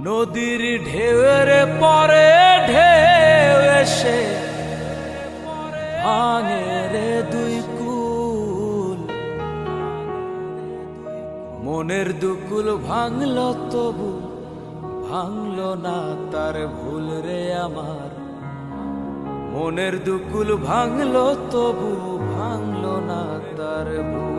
নদীর ঢেউয়ের পরে ঢেউ এসে ভাঙে রে দুই কুল, মনের দুকুল ভাঙল তবু ভাঙল না তার ভুল রে আমার। মনের দুকুল ভাঙল তবু ভাঙল না তার ভুল।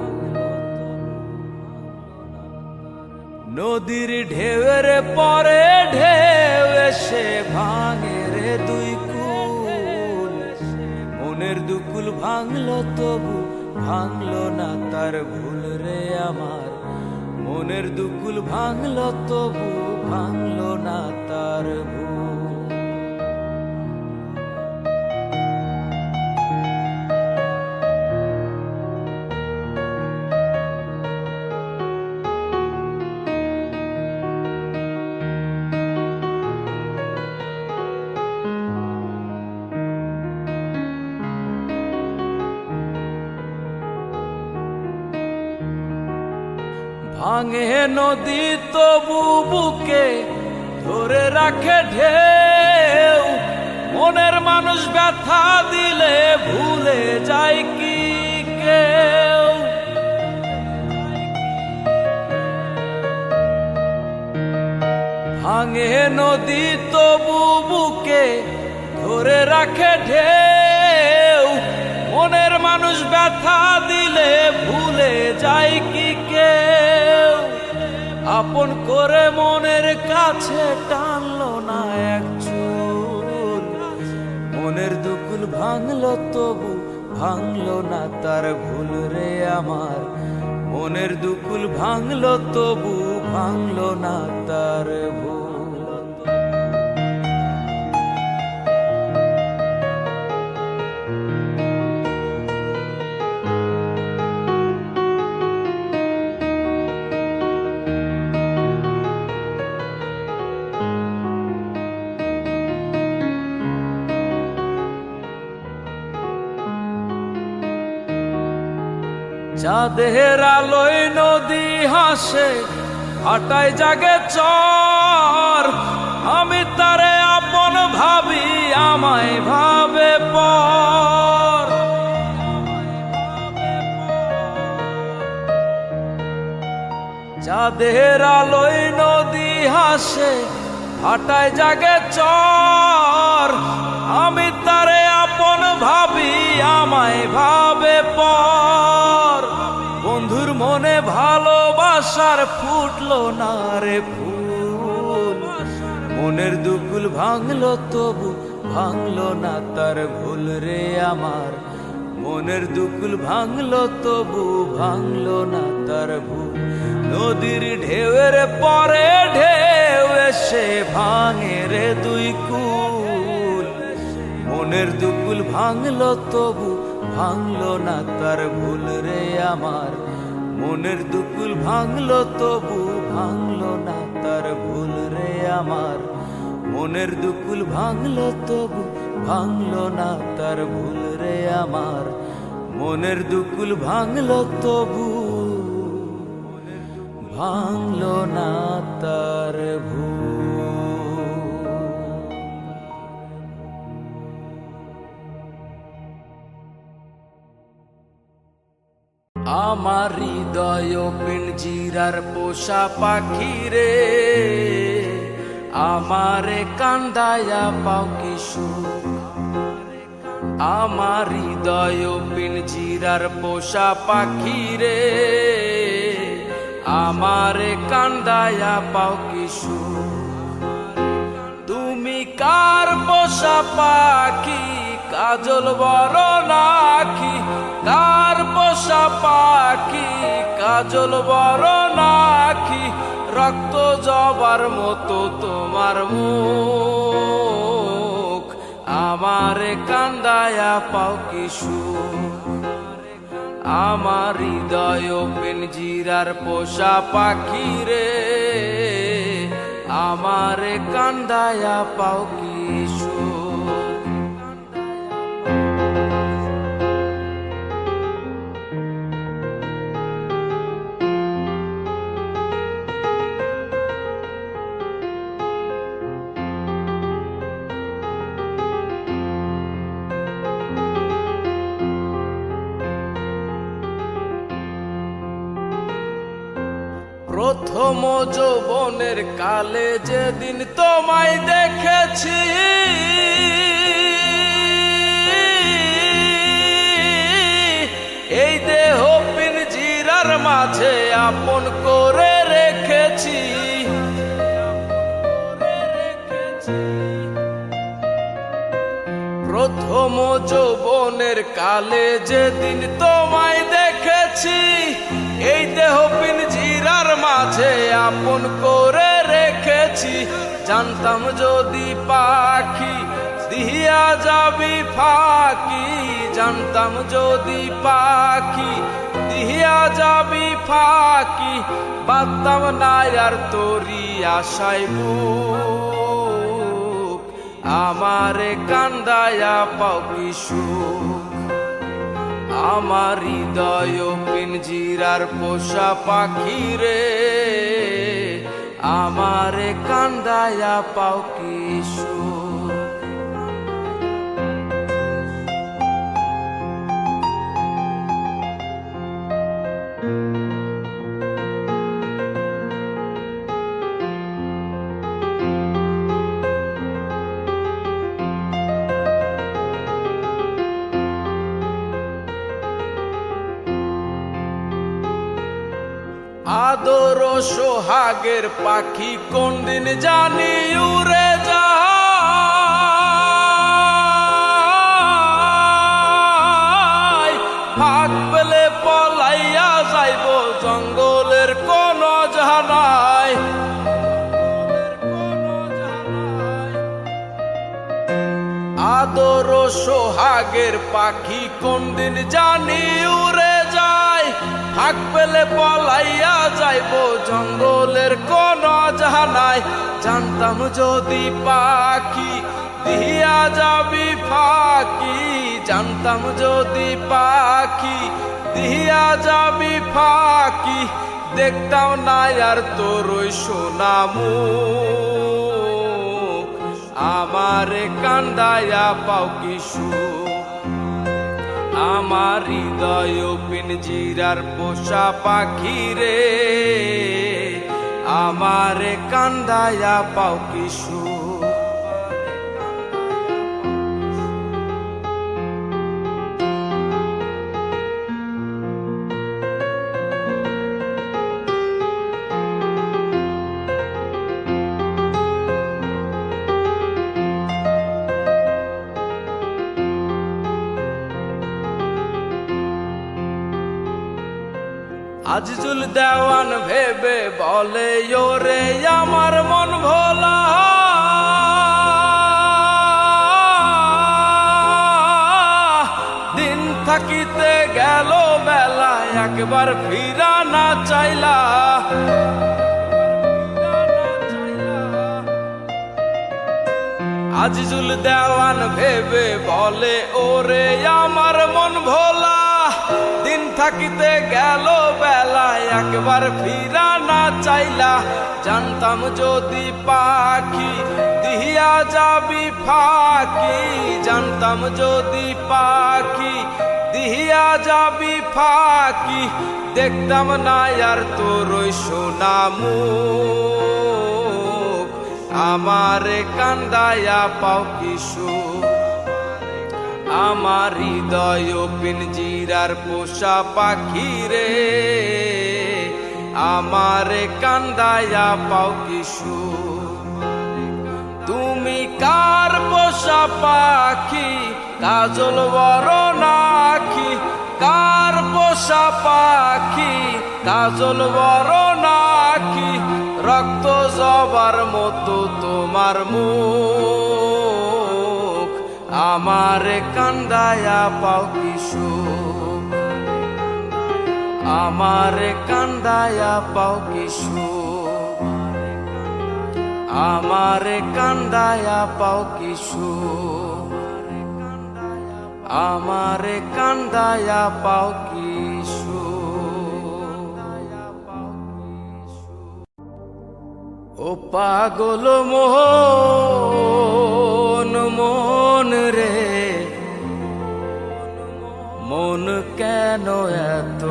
নদীর ঢেউয়ের পরে ঢেউ এসে ভাঙে রে দুই কুল, মনের দুকুল ভাঙল তবু ভাঙল না তার ভুল রে আমার। মনের দুকুল ভাঙল তবু ভাঙল না তার ভুল। ভাঙে নদী তবু বুকে ধরে রাখে ঢেউ, মনের মানুষ ব্যথা দিলে ভুলে যায় কি কেউ। ভাঙে নদী তবু বুকে ধরে রাখে ঢেউ, মনের মানুষ ব্যথা দিলে ভুলে যায় কি কেউ। আপন করে মনের কাছে টানলো না এক চুল, মনের দুকুল ভাঙল তবু ভাঙল না তার ভুল রে আমার। মনের দুকুল ভাঙল তবু ভাঙল না তার ভুল। চাঁদের আলোয় নদী হাসে হাটায় জাগে চর, আমি তারে আপন ভাবি আমায় ভাবে পর। চাঁদের আলোয় নদী হাসে হাটায় জাগে চর, আমি তারে আপন ভাবি আমায় ভাবে পর। বন্ধুর মনে ভালোবাসার ফুটলো না রে ফুল, মনের দুকুল ভাঙল তবু ভাঙল না তার ভুল রে আমার। মনের দুকুল ভাঙল তবু ভাঙল না তার ভুল। নদীর ঢেউয়ের পরে ঢেউ এসে ভাঙে রে দুই কুল, মনের দুকুল ভাঙল তবু ভাঙল না তার ভুল রে আমার। মনের দুকুল ভাঙল তবু ভাঙল না তার ভুল রে আমার। মনের দুকুল ভাঙল তবু ভাঙল না তার ভুল রে আমার। মনের দুকুল ভাঙল তবু ভাঙল না তার ভুল। আমার হৃদয় পিঞ্জিরার পোষা পাখি রে, আমারে কান্দায়া পাও কি সুখ। আমার হৃদয় পিঞ্জিরার পোষা পাখি রে, আমারে কান্দায়া পাও কি সুখ। তুমি কার পোষা পাখি কাজল বড় নাকি, কার পোষা পাখি কাজল বড় নাকি। রক্ত জবার মতো তোমার মুখ, আমারে কান্দায়া পাও কি সুখ। আমার হৃদয় পিঞ্জিরার পোষা পাখি রে, আমারে কান্দায়া পাও কি সুখ। প্রথম যৌবনের কালে যেদিন তোমায় দেখেছি, এই দেহ পিঞ্জিরার মাঝে আপন করে রেখেছি। প্রথম যৌবনের কালে যেদিন তোমায় দেখেছি, এই দেহ পিঞ্জিরার মাঝে আপন করে রেখেছি। জানতাম যদি পাখি দিয়া যাবি ফাঁকি, জানতাম যদি পাখি দিয়া যাবি ফাঁকি, বাঁধতাম না আর তোরি আশায় বুক, আমারে কান্দায়া পাও কি সুখ। আমার হৃদয় পিঞ্জিরার পোষা পাখি রে, আমারে কান্দায়া পাও কি সুখ। আদর সোহাগের পাখি কোন দিন জানি উড়ে যায়, ফাঁক পেলে পলাইয়া যাইব জঙ্গলের কোন জানায়। আদর সোহাগের পাখি কোন দিন জানি উড়ে যায়, ফাঁক পেলে পলাইয়া যাইব জঙ্গলের কোন জানায়। জানতাম যদি পাখি দিয়া যাবি ফাঁকি, জানতাম যদি পাখি দিয়া যাবি ফাঁকি, দেখতাম না আর তোর ওই সোনা মুখ, আমারে কান্দায়া পাও কি সুখ। আমার হৃদয় পিঞ্জিরার পোষা পাখি রে, আমারে কান্দায়া পাও কি সুখ। আজিজুল দেওয়ান ভেবে বলে ওরে আমার মন ভোলা, দিন থাকিতে গেল বেলা একবার ফিরা না চাইলা। আজিজুল দেওয়ান ভেবে বলে ওরে আমার মন ভোলা, দিন থাকিতে গেল বেলা একবার ফিরা না চাইলা। জানতাম যদি পাখি দিয়া যাবি ফাঁকি, জানতাম যদি পাখি দিয়া যাবি ফাঁকি, দেখতাম না আর তোর ওই সোনা মুখ, আমারে কান্দায়া পাও কি সুখ। আমার হৃদয় পিঞ্জিরার পোষা পাখি রে, আমারে কান্দায়া পাও কি সুখ। তুমি কার পোষা পাখি কাজল বরণ আঁখি, কার পোষা পাখি কাজল বরণ আঁখি, রক্ত জবার মতো তোমার মুখ, আমারে কান্দায়া পাও কি সুখ। আমারে কান্দায়া পাও কি সুখ, আমারে কান্দায়া পাও কি সুখ, আমারে কান্দায়া পাও কি সুখ। ও পাগল মন মন রে, মন কেন এত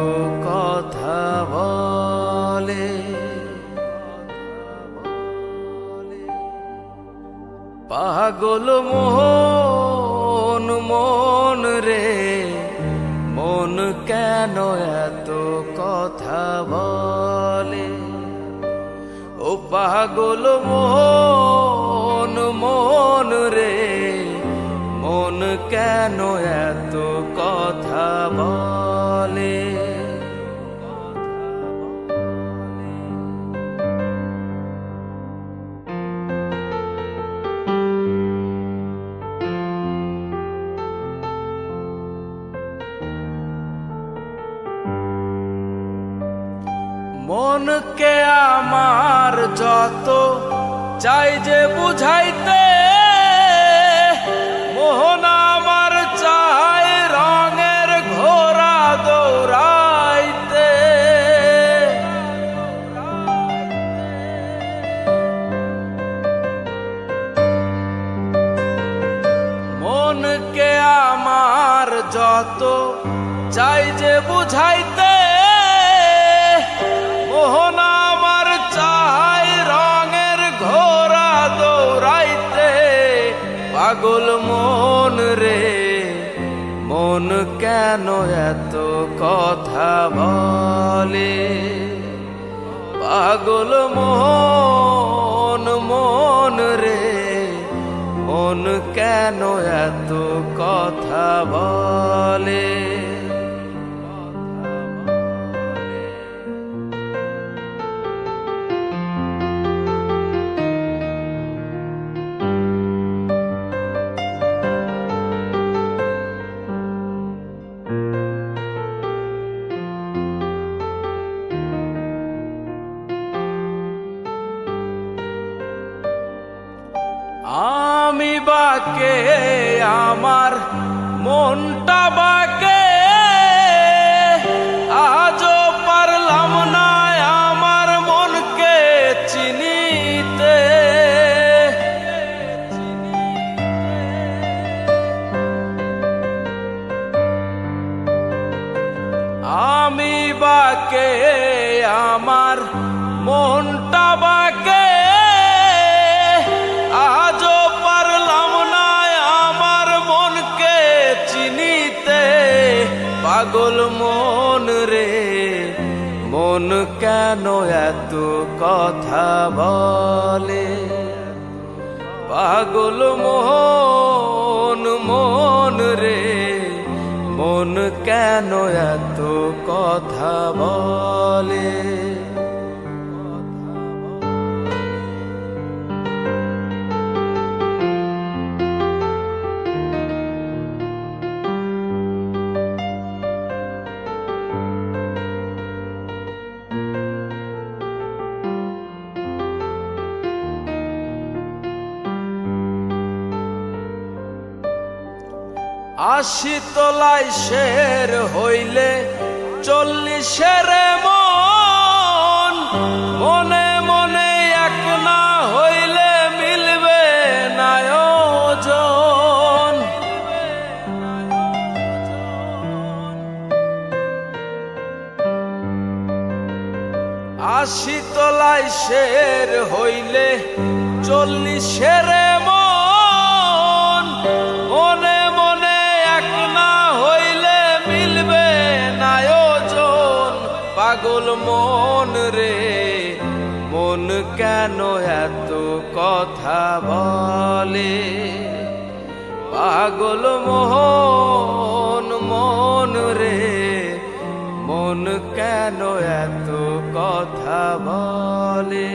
কথা বলে, পাগল মোহন মন রে, মন কেন এত কথা বলে? ও পাগল মোহন মন রে, মন কেন এত কথা বলে? মনকে আমার যত চাই যে বুঝাইতে, মোহন আমার চাই রঙের ঘোড়া দৌড়াইতে। মনকে আমার যত চাই যে বুঝাইতে, মোহন আমার চাই রঙের ঘোড়া দৌড়াইতে। পাগল মন রে, মন কেন এত কথা বলে? পাগল মোহন মন রে, মন কেন এত কথা বলে? আমি বাকে আমার মনটা বাকে, আজও পারলাম না আমার মনকে চিনিতে। আমি বাকে আমার মনটা বাকে, আজও পারলাম না আমার মনকে চিনিতে। পাগল মন রে, মন কেন এত কথা বলে? পাগল মোহন মন রে, মন কেন এত কথা বলে? আশি তলায় শের হইলে 40 মন, মনে মনে এক না হইলে মিলবে না ওজন। আশি তলায় শের হইলে 40 মন, মনে মনে এক না হইলে মিলবে না ওজন। পাগল মন রে, মন কেন এত কথা বলে? পাগল মোহন মন রে, মন কেন এত কথা বলে?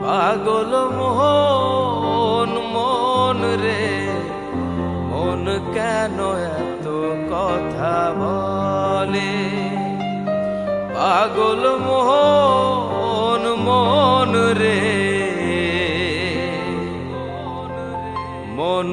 পাগল মোহন মন রে, মন কেন এত কথা বলে? পাগল মোহন মন রে, মন